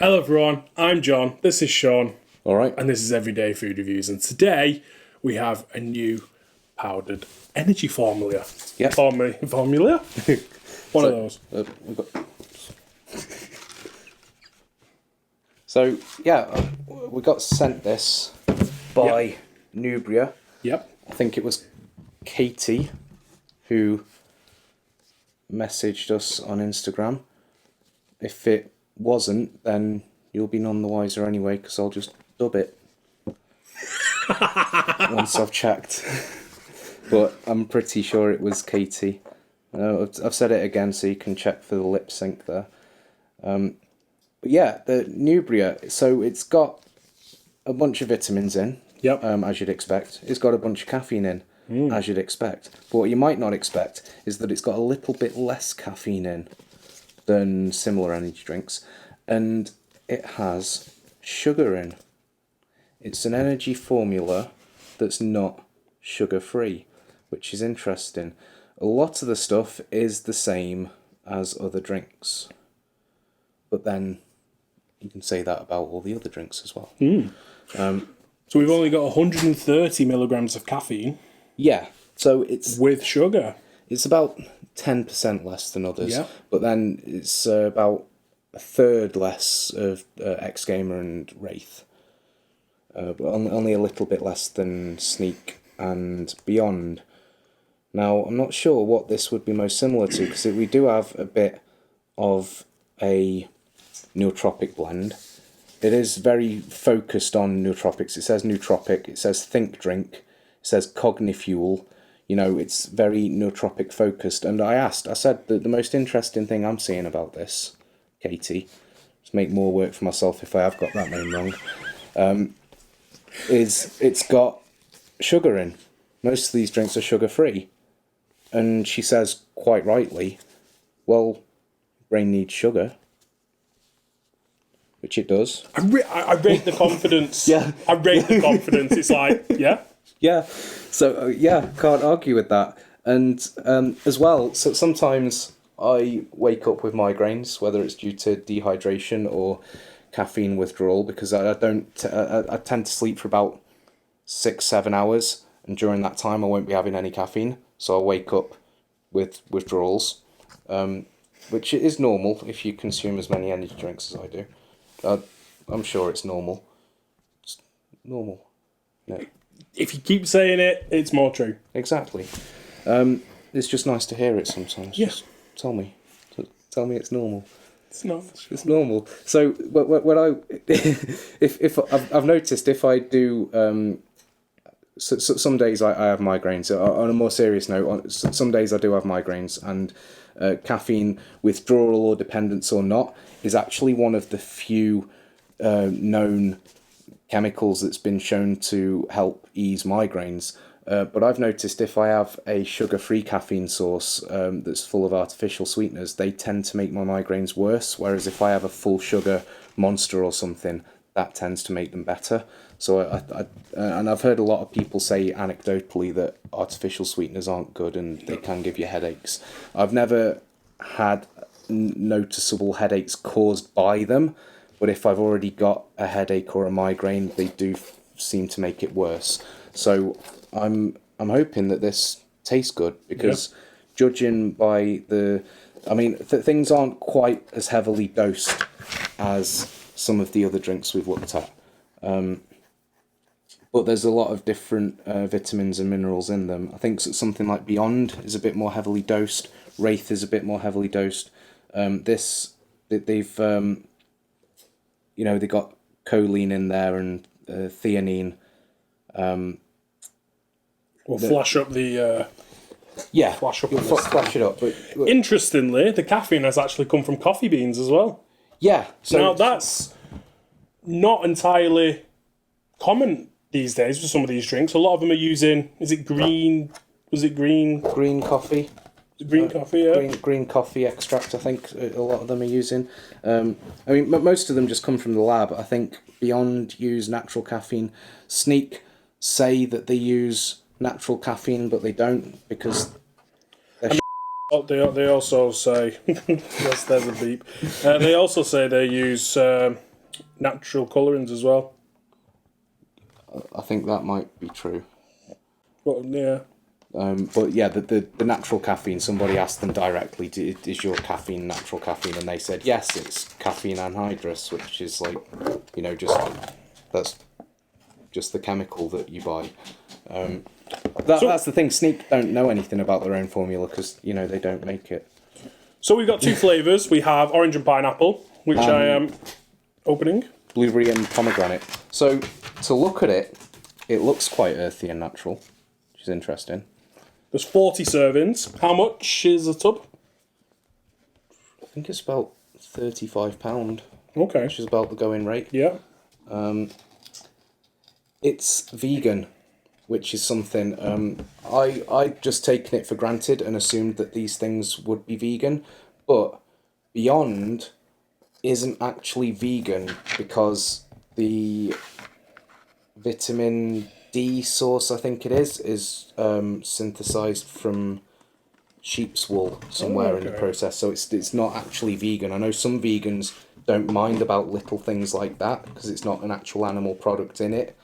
Hello everyone, I'm John, this is Sean, All right. and this is Everyday Food Reviews, and today we have a new powdered energy formula. Yeah. Formula? One of those. We got sent this by Neubria. Yep. I think it was Katie who messaged us on Instagram. If it wasn't, then you'll be none the wiser anyway, because I'll just dub it once I've checked. But I'm pretty sure it was Katie. I've said it again so you can check for the lip sync there. But yeah, the Neubria, so it's got a bunch of vitamins in, as you'd expect. It's got a bunch of caffeine in, as you'd expect. But what you might not expect is that it's got a little bit less caffeine in than similar energy drinks, and it has sugar in. It's an energy formula that's not sugar-free, which is interesting. A lot of the stuff is the same as other drinks, but then you can say that about all the other drinks as well. So we've only got 130 milligrams of caffeine. Yeah, so it's with sugar. It's about 10% less than others, Yeah. but then it's about a third less of X Gamer and Wraith, but only a little bit less than Sneak and Beyond. Now, I'm not sure what this would be most similar to, because we do have a bit of a nootropic blend. It is very focused on nootropics. It says nootropic, it says think drink, it says Cognifuel. You know, it's very nootropic focused. And I said that the most interesting thing I'm seeing about this, Katie, to make more work for myself if I have got that name wrong, is it's got sugar in. Most of these drinks are sugar-free. And she says, quite rightly, well, brain needs sugar. Which it does. I rate the confidence. Yeah. I rate the confidence. It's like, yeah. Yeah, so can't argue with that. And as well, so sometimes I wake up with migraines, whether it's due to dehydration or caffeine withdrawal, because I tend to sleep for about 6-7 hours, and during that time I won't be having any caffeine, so I wake up with withdrawals, which is normal if you consume as many energy drinks as I do. I'm sure it's normal. It's normal. Yeah. If you keep saying it, it's more true. Exactly. It's just nice to hear it sometimes. Yeah. Just tell me it's normal. It's not. It's normal. So when I, if I've noticed, if I do, so some days I have migraines. On a more serious note, some days I do have migraines, and caffeine withdrawal or dependence or not is actually one of the few known chemicals that's been shown to help ease migraines. But I've noticed if I have a sugar-free caffeine source that's full of artificial sweeteners, they tend to make my migraines worse, whereas if I have a full sugar Monster or something, that tends to make them better. So and I've heard a lot of people say anecdotally that artificial sweeteners aren't good and they can give you headaches. I've never had noticeable headaches caused by them, but if I've already got a headache or a migraine, they do seem to make it worse. So I'm hoping that this tastes good, because judging by things aren't quite as heavily dosed as some of the other drinks we've looked at. But there's a lot of different vitamins and minerals in them. I think something like Beyond is a bit more heavily dosed. Wraith is a bit more heavily dosed. They've got choline in there and theanine. We'll flash up the... flash up. Flash it up. But interestingly, the caffeine has actually come from coffee beans as well. Yeah. So now that's not entirely common these days for some of these drinks. A lot of them are using, green coffee. Green coffee, yeah. Green coffee extract, I think a lot of them are using. Most of them just come from the lab. I think Beyond use natural caffeine. Sneak say that they use natural caffeine, but they don't, because they also say yes, there's a beep. They also say they use natural colourings as well. I think that might be true. But yeah. But yeah, the natural caffeine, somebody asked them directly, is your caffeine natural caffeine? And they said, yes, it's caffeine anhydrous, which is like, that's just the chemical that you buy. That's the thing, Sneak don't know anything about their own formula because, they don't make it. So we've got 2 flavours. We have orange and pineapple, which I am opening. Blueberry and pomegranate. So, to look at it, it looks quite earthy and natural, which is interesting. There's 40 servings. How much is a tub? I think it's about £35, Okay. which is about the going rate. Yeah. It's vegan, which is something I'd just taken it for granted and assumed that these things would be vegan, but Beyond isn't actually vegan because the vitamin D source, I think it is synthesized from sheep's wool somewhere in the process, so it's not actually vegan. I know some vegans don't mind about little things like that because it's not an actual animal product in it,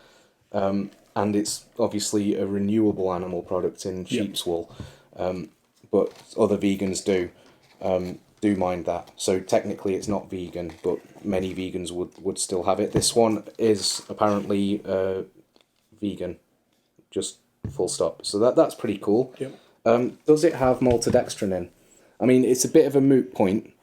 and it's obviously a renewable animal product in sheep's wool, but other vegans do mind that. So technically it's not vegan, but many vegans would still have it. This one is apparently vegan, just full stop. So that's pretty cool. Yep. Does it have maltodextrin in? I mean, it's a bit of a moot point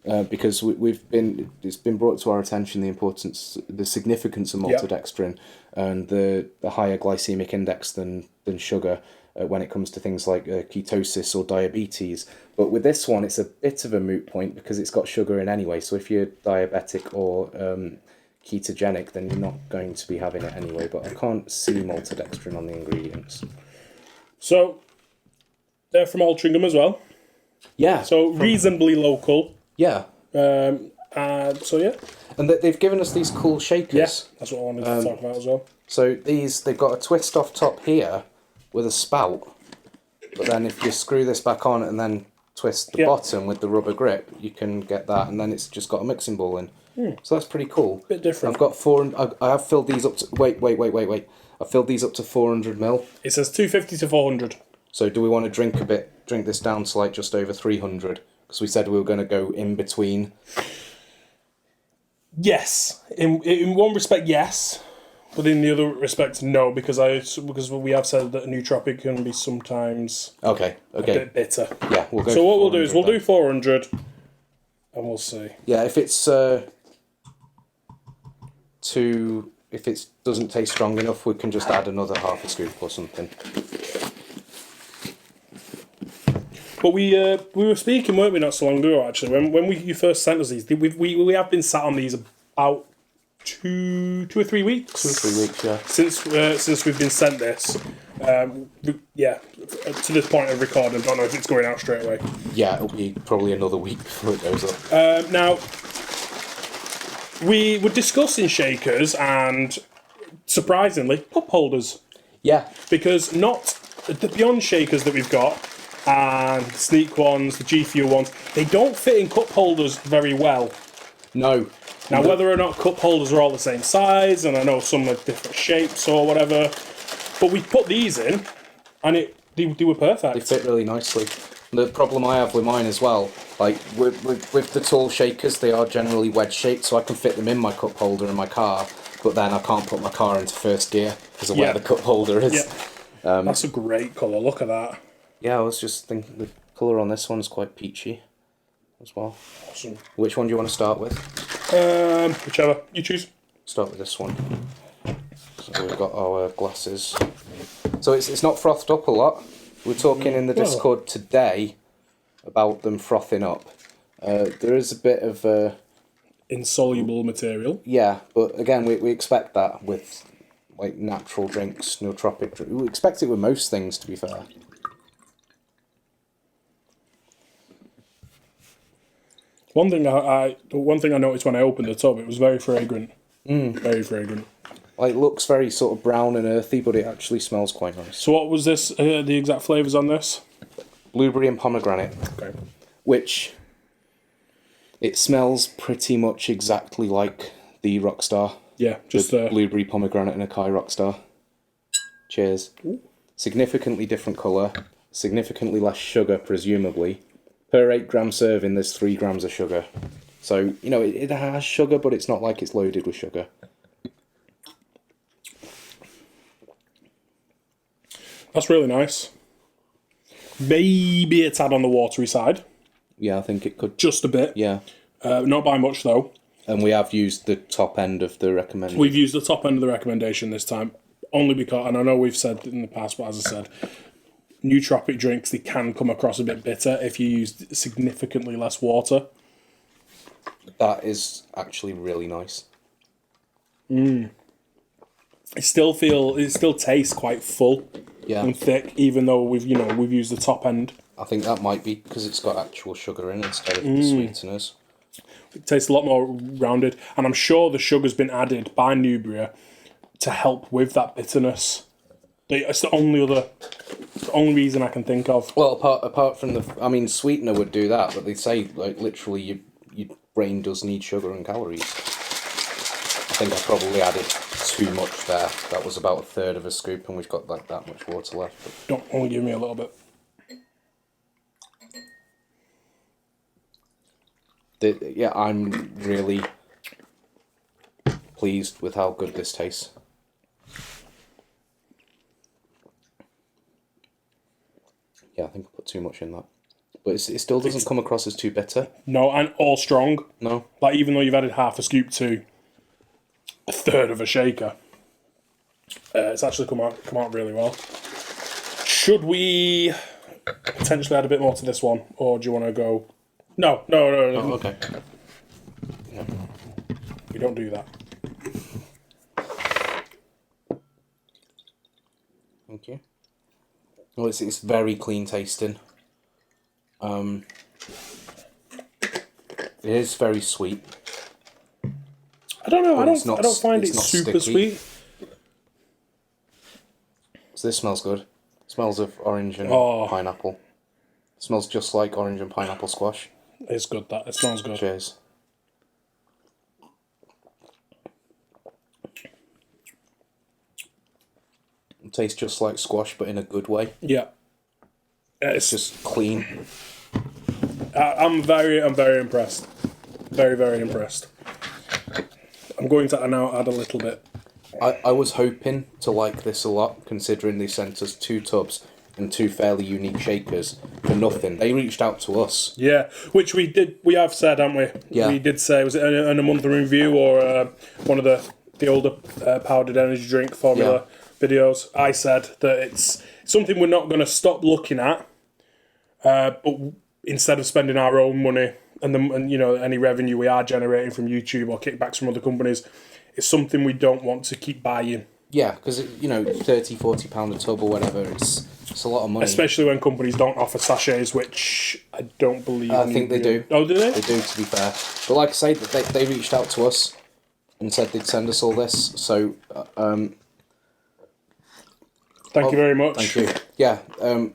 because it's been brought to our attention the significance of maltodextrin and the higher glycemic index than sugar when it comes to things like ketosis or diabetes. But with this one, it's a bit of a moot point because it's got sugar in anyway. So if you're diabetic or ketogenic, then you're not going to be having it anyway. But I can't see maltodextrin on the ingredients. So they're from Altrincham as well. Yeah. So reasonably local. Yeah. So yeah. And they've given us these cool shakers. Yes, that's what I wanted to talk about as well. So they've got a twist off top here with a spout. But then if you screw this back on and then twist the bottom with the rubber grip, you can get that, and then it's just got a mixing bowl in. So that's pretty cool. Bit different. I've got I have filled these up to wait. I filled these up to 400ml. It says 250 to 400. So do we want to drink this down to like just over 300? Because we said we were going to go in between. Yes, in one respect, yes, but in the other respect, no, because we have said that a nootropic can be sometimes a bit bitter. Yeah, we'll go. So what we'll do is we'll do 400, and we'll see. Yeah, if it's if it doesn't taste strong enough, we can just add another half a scoop or something. But we were speaking, weren't we, not so long ago, actually, when you first sent us these. We have been sat on these about two or 3 weeks. 2 or 3 weeks, yeah. Since we've been sent this. To this point of recording, I don't know if it's going out straight away. Yeah, it'll be probably another week before it goes up. Now, we were discussing shakers and, surprisingly, cup holders. Yeah. Because not the Beyond shakers that we've got, and the Sneak ones, the G Fuel ones, they don't fit in cup holders very well. No. Now, whether or not cup holders are all the same size, and I know some are different shapes or whatever, but we put these in, and they were perfect. They fit really nicely. The problem I have with mine as well, like with the tall shakers, they are generally wedge shaped, so I can fit them in my cup holder in my car, but then I can't put my car into first gear because of where the cup holder is. Yeah. That's a great colour, look at that. Yeah, I was just thinking the colour on this one's quite peachy as well. Awesome. Which one do you want to start with? Whichever, you choose. Start with this one. So we've got our glasses. So it's not frothed up a lot. We're talking in the Discord today about them frothing up. There is a bit of insoluble material. Yeah, but again, we expect that with like natural drinks, nootropic drinks. We expect it with most things, to be fair. One thing I noticed when I opened the tub, it was very fragrant. Very fragrant. Like, it looks very sort of brown and earthy, but it actually smells quite nice. So what was this, the exact flavours on this? Blueberry and pomegranate. Okay. Which, it smells pretty much exactly like the Rockstar. Yeah, just blueberry, pomegranate, and acai Rockstar. Cheers. Ooh. Significantly different colour, significantly less sugar, presumably. Per 8 gram serving, there's 3 grams of sugar. So, you know, it has sugar, but it's not like it's loaded with sugar. That's really nice. Maybe it's had on the watery side. Yeah, I think it could. Just a bit. Yeah. Not by much, though. And we have used the top end of the recommendation. We've used the top end of the recommendation this time. Only because, and I know we've said in the past, but as I said, nootropic drinks, they can come across a bit bitter if you use significantly less water. That is actually really nice. It still tastes quite full and thick, even though we've used the top end. I think that might be because it's got actual sugar in instead of the sweeteners. It tastes a lot more rounded, and I'm sure the sugar's been added by Neubria to help with that bitterness. It's the only reason I can think of. Well, apart from sweetener would do that, but they say like literally your brain does need sugar and calories. I think I probably added too much there. That was about 1/3 of a scoop, and we've got like that much water left. But... Don't only give me a little bit. I'm really pleased with how good this tastes. Yeah, I think I put too much in that. But it still doesn't come across as too bitter. No, and all strong. No. Like, even though you've added half a scoop to 1/3 of a shaker, it's actually come out really well. Should we potentially add a bit more to this one? Or do you want to go... No. Oh, okay. Yeah. We don't do that. Thank you. Well, it's very clean tasting. It is very sweet. I don't know. I don't find it super sticky. sweet. So this smells good. It smells of orange and pineapple. It smells just like orange and pineapple squash. It's good. It smells good. Cheers. It tastes just like squash, but in a good way. Yeah. It's just clean. I'm very impressed. Very, very impressed. I'm going to now add a little bit. I was hoping to like this a lot, considering they sent us 2 tubs and 2 fairly unique shakers for nothing. They reached out to us. Yeah, which we did. We have said, haven't we? Yeah. We did say, was it in a month in review or one of the older powdered energy drink formula videos? I said that it's something we're not going to stop looking at, but instead of spending our own money and any revenue we are generating from YouTube or kickbacks from other companies, it's something we don't want to keep buying. Yeah, because £30-40 a tub or whatever, it's a lot of money. Especially when companies don't offer sachets, which I don't believe. I think they do. Oh, do they? They do, to be fair. But like I say, they reached out to us and said they'd send us all this. So, thank you very much. Thank you.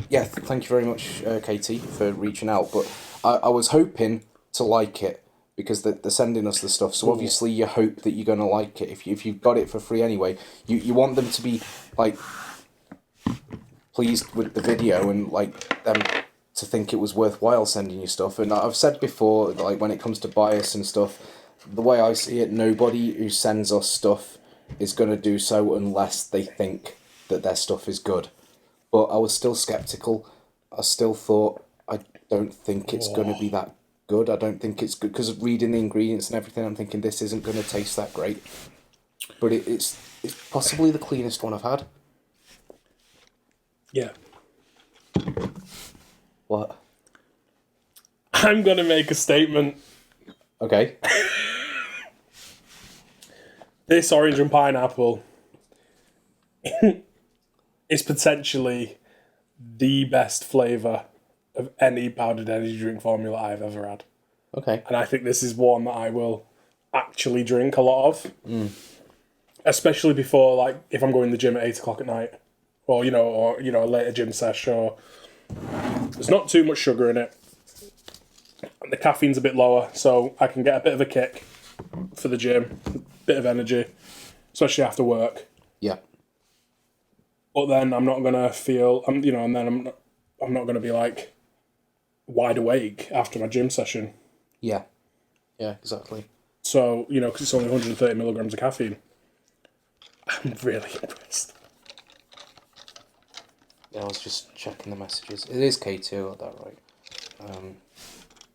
Yeah, thank you very much, Katie, for reaching out. But I was hoping to like it because they're sending us the stuff. So obviously you hope that you're going to like it. If you've got it for free anyway, you want them to be like pleased with the video and like them to think it was worthwhile sending you stuff. And I've said before, like when it comes to bias and stuff, the way I see it, nobody who sends us stuff is going to do so unless they think that their stuff is good. But I was still skeptical. I still thought, I don't think it's going to be that good. I don't think it's good because of reading the ingredients and everything. I'm thinking this isn't going to taste that great. But it's possibly the cleanest one I've had. Yeah. What? I'm going to make a statement. Okay. This orange and pineapple is potentially the best flavour of any powdered energy drink formula I've ever had. Okay. And I think this is one that I will actually drink a lot of. Especially before, like, if I'm going to the gym at 8 o'clock at night. Or, a later gym sesh. Or there's not too much sugar in it. And the caffeine's a bit lower, so I can get a bit of a kick. for the gym, bit of energy, especially after work. Yeah. But then I'm not gonna feel, and then I'm not gonna be like wide awake after my gym session. Yeah. Yeah, exactly. So, because it's only 130 milligrams of caffeine. I'm really impressed. Yeah, I was just checking the messages. It is K2, got that right.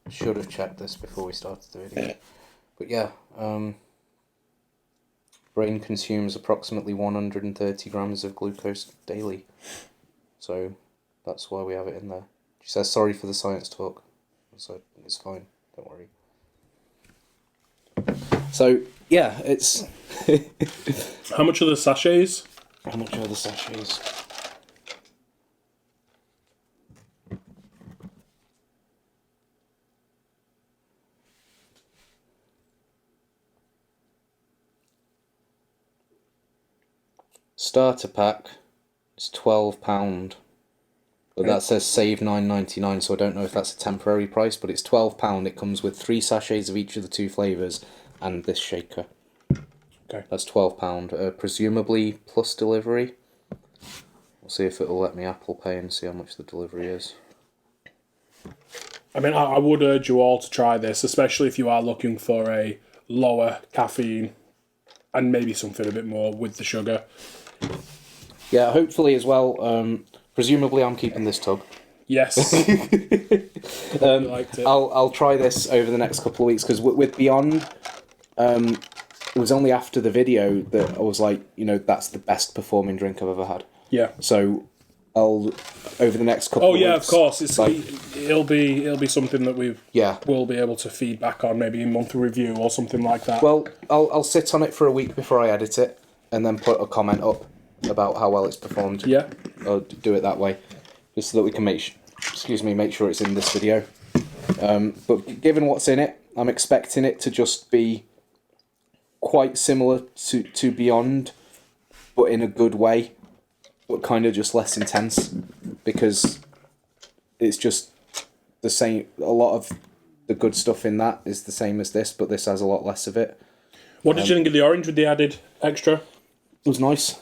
Should have checked this before we started the video. But yeah, brain consumes approximately 130 grams of glucose daily. So that's why we have it in there. She says, sorry for the science talk. So it's fine, don't worry. So, yeah, it's... How much are the sachets? How much are the sachets? Starter pack is £12. But that says save £9.99, so I don't know if that's a temporary price, but it's £12. It comes with 3 sachets of each of the 2 flavours and this shaker. Okay. That's £12. Presumably plus delivery. We'll see if it'll let me Apple Pay and see how much the delivery is. I mean, I would urge you all to try this, especially if you are looking for a lower caffeine and maybe something a bit more with the sugar. Yeah, hopefully as well. Presumably I'm keeping this tub. Yes. Liked it. I'll try this over the next couple of weeks, because with Beyond, it was only after the video that I was like, that's the best performing drink I've ever had. Yeah. So I'll, over the next couple of weeks... Oh yeah, of course. It'll be something that we will be able to feed back on, maybe in monthly review or something like that. Well, I'll sit on it for a week before I edit it, and then put a comment up about how well it's performed. Yeah. Or do it that way, just so that we can make sure it's in this video. But given what's in it, I'm expecting it to just be quite similar to Beyond, but in a good way, but kind of just less intense, because it's just the same. A lot of the good stuff in that is the same as this, but this has a lot less of it. What did you think of the orange with the added extra? It was nice.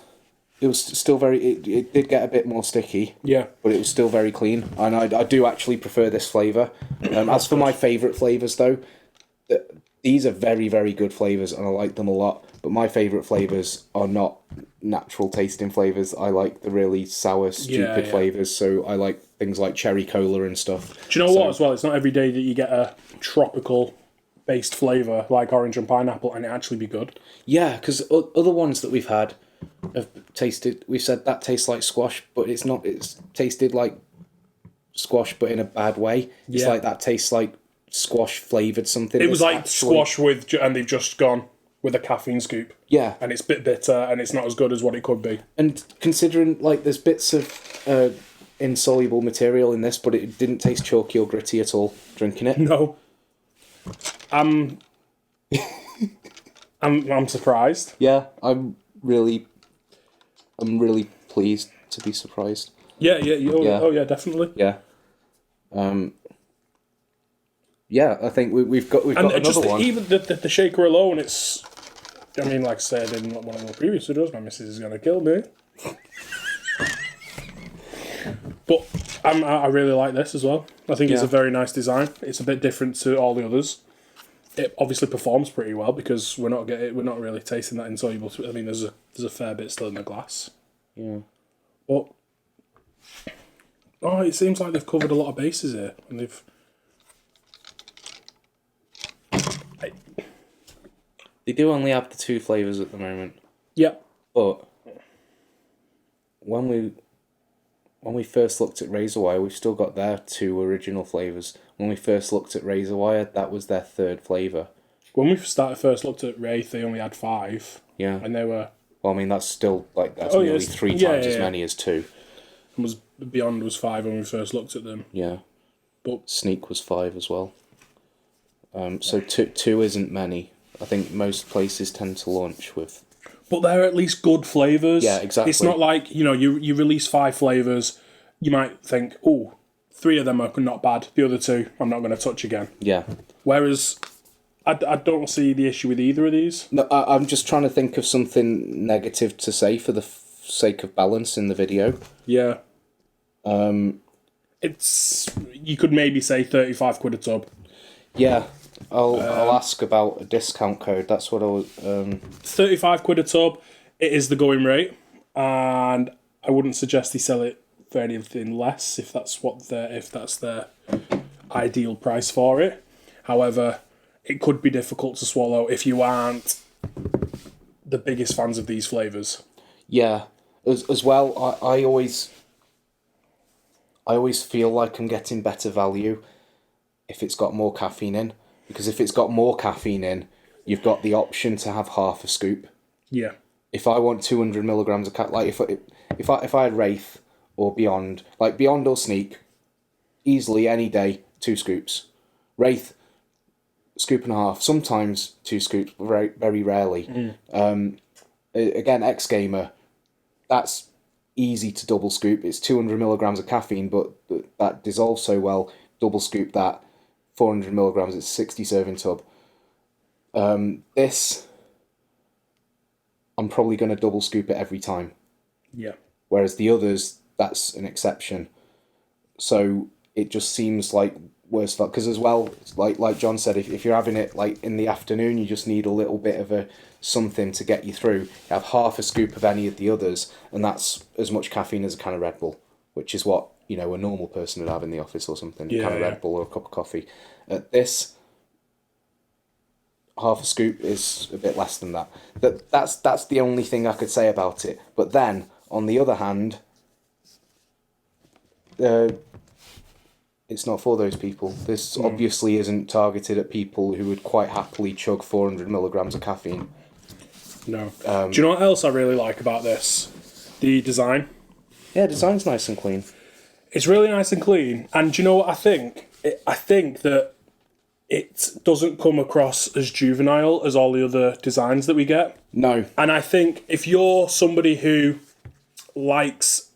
It was still very... It did get a bit more sticky. Yeah. But it was still very clean. And I do actually prefer this flavour. As for my favourite flavours, though, these are very, very good flavours, and I like them a lot. But my favourite flavours are not natural tasting flavours. I like the really sour, stupid flavours. So I like things like cherry cola and stuff. Do you know what, as well? It's not every day that you get a tropical-based flavour like orange and pineapple and it actually be good. Yeah, because other ones that we've had have tasted... We've said that tastes like squash, but it's not. It's tasted like squash, but in a bad way. It's like that tastes like squash flavoured something. It was like squash and they've just gone with a caffeine scoop. Yeah. And it's a bit bitter and it's not as good as what it could be. And considering, like, there's bits of insoluble material in this, but it didn't taste chalky or gritty at all drinking it. No. I'm surprised. Yeah, I'm really pleased to be surprised. Yeah. Oh yeah, definitely. Yeah. Yeah, I think we've got another just one. Even the shaker alone, it's... I mean, like I said in one of the previous videos, my missus is going to kill me. But I really like this as well. I think it's a very nice design. It's a bit different to all the others. It obviously performs pretty well because we're not really tasting that insoluble. I mean, there's a fair bit still in the glass. Yeah. But it seems like they've covered a lot of bases here, and they've... They do only have the 2 flavours at the moment. Yeah. But when we first looked at Razorwire, we've still got their 2 original flavours. When we first looked at Razorwire, that was their 3rd flavour. When we first looked at Wraith, they only had 5. Yeah. And they were... Well, I mean, that's still, like, that's nearly 3 times as many as 2. And Beyond was 5 when we first looked at them. Yeah. But Sneak was 5 as well. So 2 isn't many. I think most places tend to launch with... But they're at least good flavours. Yeah, exactly. It's not like, you release 5 flavours, you might think, 3 of them are not bad, the other 2 I'm not going to touch again. Yeah. Whereas I don't see the issue with either of these. No, I'm just trying to think of something negative to say for the sake of balance in the video. Yeah. It's, you could maybe say 35 quid a tub. Yeah, I'll ask about a discount code. That's what I was. 35 quid a tub. It is the going rate, and I wouldn't suggest they sell it for anything less if that's their ideal price for it. However, it could be difficult to swallow if you aren't the biggest fans of these flavours. Yeah, as well. I always feel like I'm getting better value if it's got more caffeine in, because if it's got more caffeine in, you've got the option to have half a scoop. Yeah. If I want 200 milligrams of like if I had Wraith or Beyond, like Beyond or Sneak, easily any day 2 scoops. Wraith, scoop and a half. Sometimes 2 scoops, but very very rarely. Again, X Gamer, that's easy to double scoop. It's 200 milligrams of caffeine, but that dissolves so well. Double scoop that, 400 milligrams. It's 60 serving tub. This, I'm probably going to double scoop it every time. Yeah. Whereas the others, that's an exception. So it just seems like worse luck. Because as well, like John said, if you're having it like in the afternoon, you just need a little bit of a something to get you through. You have half a scoop of any of the others, and that's as much caffeine as a can of Red Bull, which is what, you know, a normal person would have in the office or something. A can of Red Bull or a cup of coffee. This, half a scoop is a bit less than that. That's the only thing I could say about it. But then, on the other hand, it's not for those people. This obviously isn't targeted at people who would quite happily chug 400 milligrams of caffeine. No. Do you know what else I really like about this? The design. Yeah, design's nice and clean. It's really nice and clean. And do you know what I think? I think that it doesn't come across as juvenile as all the other designs that we get. No. And I think if you're somebody who likes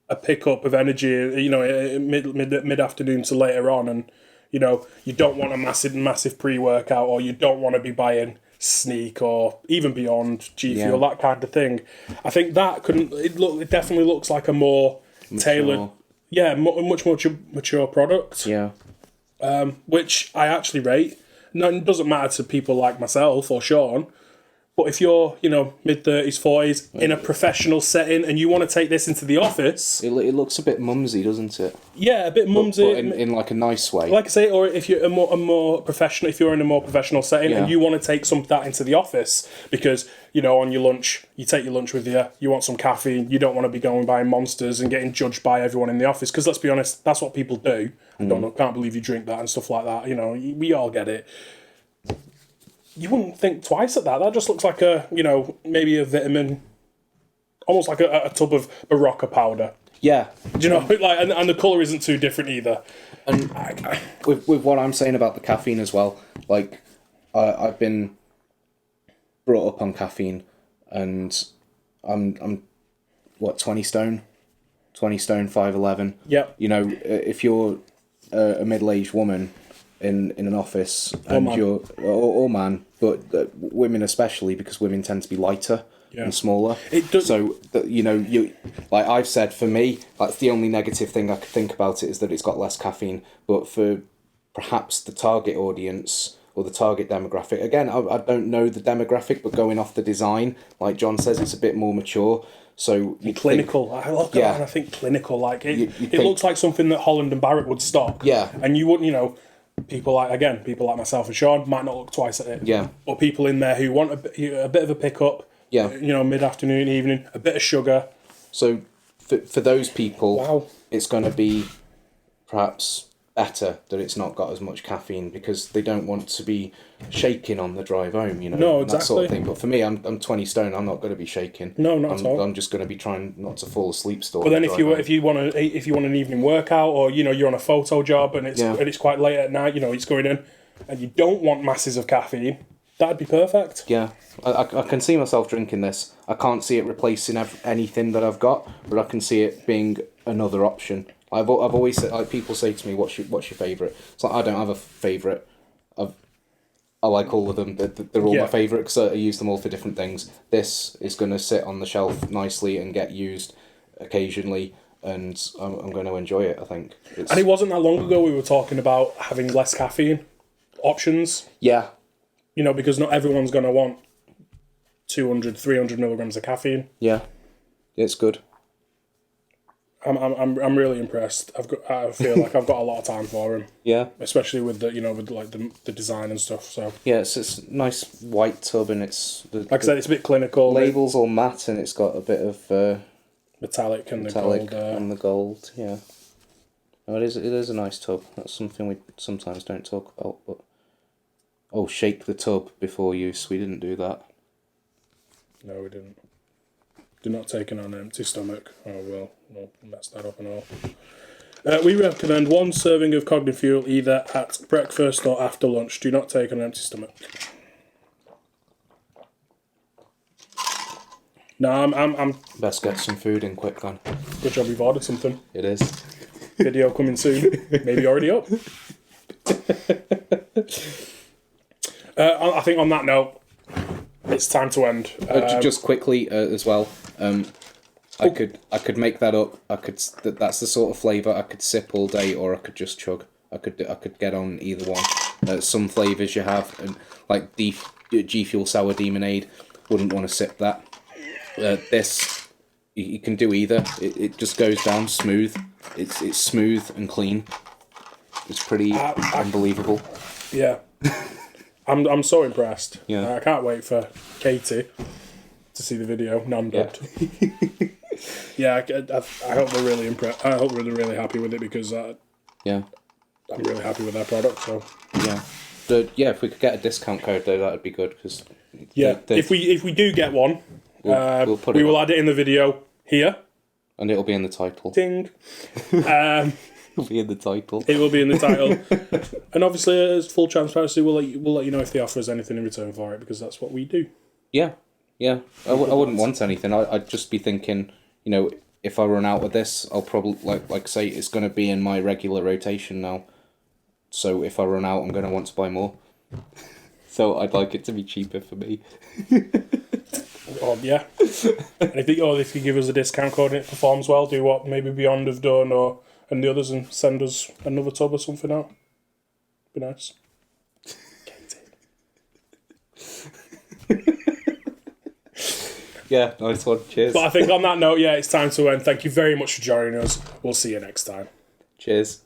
a pickup of energy, you know, mid-afternoon to later on, and, you know, you don't want a massive pre-workout, or you don't want to be buying Sneak or even Beyond, G Fuel, that kind of thing. I think that it definitely looks like a more tailored, much more mature product. Yeah. Which I actually rate. No, it doesn't matter to people like myself or Sean, but if you're, you know, mid-30s, 40s, in a professional setting, and you want to take this into the office... It looks a bit mumsy, doesn't it? Yeah, a bit mumsy. But in like a nice way. Like I say, or if you're a more professional, if you're in a more professional setting, and you want to take some of that into the office, because, you know, on your lunch, you take your lunch with you, you want some caffeine, you don't want to be going buying Monsters and getting judged by everyone in the office, because let's be honest, that's what people do. I can't believe you drink that and stuff like that, you know, we all get it. You wouldn't think twice at that. That just looks like a, you know, maybe a vitamin, almost like a tub of Barocca powder. Yeah. Do you know, like, and the colour isn't too different either. And with what I'm saying about the caffeine as well, like, I've been brought up on caffeine, and I'm 20 stone, 5'11". Yeah. You know, if you're a middle-aged woman in an office, and you're or man, but women especially, because women tend to be lighter and smaller. So you know, you, like I've said, for me, that's the only negative thing I could think about it, is that it's got less caffeine. But for perhaps the target audience or the target demographic, again, I don't know the demographic, but going off the design, like John says, it's a bit more mature. So clinical. I look at that and I think clinical. Like it looks like something that Holland and Barrett would stock. Yeah. And you wouldn't, you know, people like myself and Sean might not look twice at it. Yeah. But people in there who want a bit of a pickup. Yeah. You know, mid-afternoon, evening, a bit of sugar. So for those people, it's going to be perhaps better that it's not got as much caffeine, because they don't want to be shaking on the drive home, you know, no, exactly. That sort of thing. But for me, I'm 20 stone. I'm not going to be shaking. No, not at all. I'm just going to be trying not to fall asleep still. But then if you want an evening workout, or, you know, you're on a photo job and it's quite late at night, you know, it's going in, and you don't want masses of caffeine, that'd be perfect. Yeah, I can see myself drinking this. I can't see it replacing anything that I've got, but I can see it being another option. I've always said, like, people say to me, what's your favourite? It's like, I don't have a favourite. I like all of them. They're all Yeah. my favourite because I use them all for different things. This is going to sit on the shelf nicely and get used occasionally, and I'm going to enjoy it, I think. And it wasn't that long ago we were talking about having less caffeine options. Yeah. You know, because not everyone's going to want 200, 300 milligrams of caffeine. Yeah. It's good. I'm really impressed. I feel like I've got a lot of time for him. Yeah. Especially with the design and stuff. So Yeah, it's a nice white tub, and it's like I said, it's a bit clinical. Label's all matte, and it's got a bit of metallic and metallic the gold. and the gold. Yeah. No, it is a nice tub. That's something we sometimes don't talk about. But shake the tub before use. We didn't do that. No, we didn't. Do not take it on an empty stomach. Oh, well, we'll mess that up and all. We recommend 1 serving of Cognifuel either at breakfast or after lunch. Do not take on an empty stomach. No, I'm. Best get some food in quick then. Good job we've ordered something. It is. Video coming soon. Maybe already up. I think on that note, it's time to end. Just quickly as well. I could make that up. That's the sort of flavour I could sip all day, or I could just chug. I could get on either one. Some flavours you have, and like G Fuel Sour Demonade, wouldn't want to sip that. This you can do either. It just goes down smooth. It's smooth and clean. It's pretty unbelievable. Yeah, I'm so impressed. Yeah. I can't wait for Katie to see the video non-dubbed. Yeah, I hope they're really impressed. I hope they're really happy with it because I'm really happy with their product. So if we could get a discount code though, that would be good because if we do get one, we will add it in the video here, and it'll be in the title. Ding. It'll be in the title. It will be in the title, and obviously, as full transparency, we'll let you know if they offer us anything in return for it because that's what we do. Yeah. I wouldn't want anything. I'd just be thinking, if I run out of this, I'll probably like say it's going to be in my regular rotation now. So if I run out, I'm going to want to buy more. So I'd like it to be cheaper for me. Yeah. And if you give us a discount code and it performs well, do what maybe Beyond have done and the others and send us another tub or something out. Be nice. Yeah, nice one. Cheers. But I think on that note, it's time to end. Thank you very much for joining us. We'll see you next time. Cheers.